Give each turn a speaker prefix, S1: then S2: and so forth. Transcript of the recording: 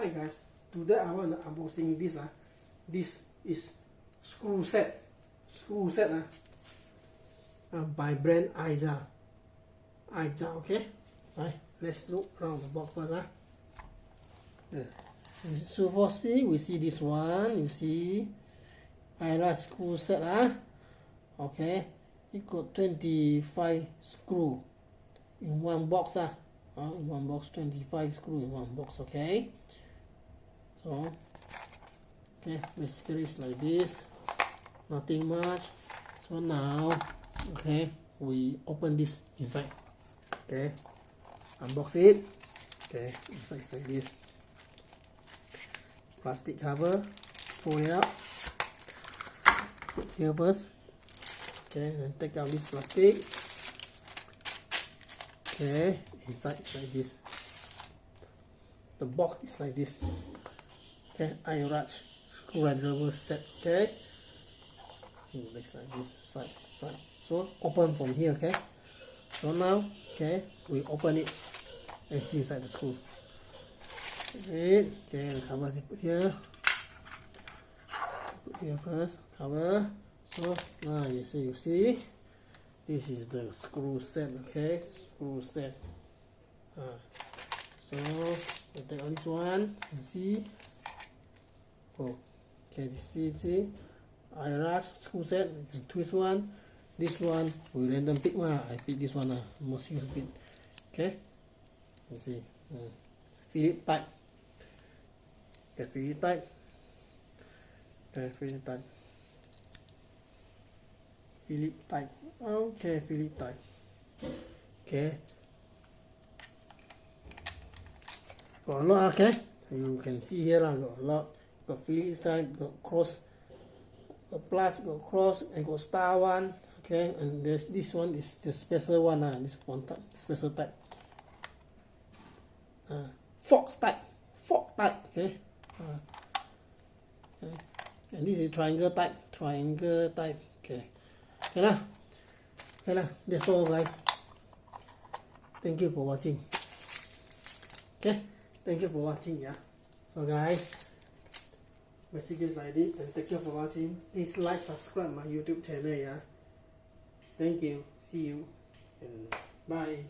S1: Hi guys, today I want to unboxing this. This is screw set by brand AIRAJ. Okay, right. Let's look around the box first. So firstly, we see this one. You see, AIRAJ screw set. Okay, it got 25 screw in one box. In one box, 25 screw in one box. Okay. So, okay, basically it's like this, nothing much. So now, okay, we open this inside. Okay, unbox it. Okay, inside it's like this. Plastic cover, pull it out. Put here first. Okay, then take out this plastic. Okay, inside it's like this. The box is like this. Okay, AIRAJ screwdriver set. Okay, it looks like this, side. So open from here. Okay, so now, okay, we open it and see inside the screw. Okay, the cover is put here. Put here first, cover. So now you see, this is the screw set. Okay, screw set. So we take on this one and see. Oh, okay, see, AIRAJ screw set, twist one. This one we random pick one. I pick this one. Most used pick. Okay, you see, Philip type. Okay, Philip type. Okay, Philip type. Philip type. Okay, Philip type. Okay. Got a lot. Okay, you can see here. Got a lot. Got Phillips type, got cross, got plus, got cross, and got star one. Okay, and there's this one is the special one. This one type, special type. Fork type. Okay. Okay. And this is triangle type. Okay. Okay lah. That's all, guys. Thank you for watching. Okay. Thank you for watching. Yeah. So guys, basically like this, and thank you for watching. Please like, subscribe my YouTube channel. Yeah, thank you, see you, and bye.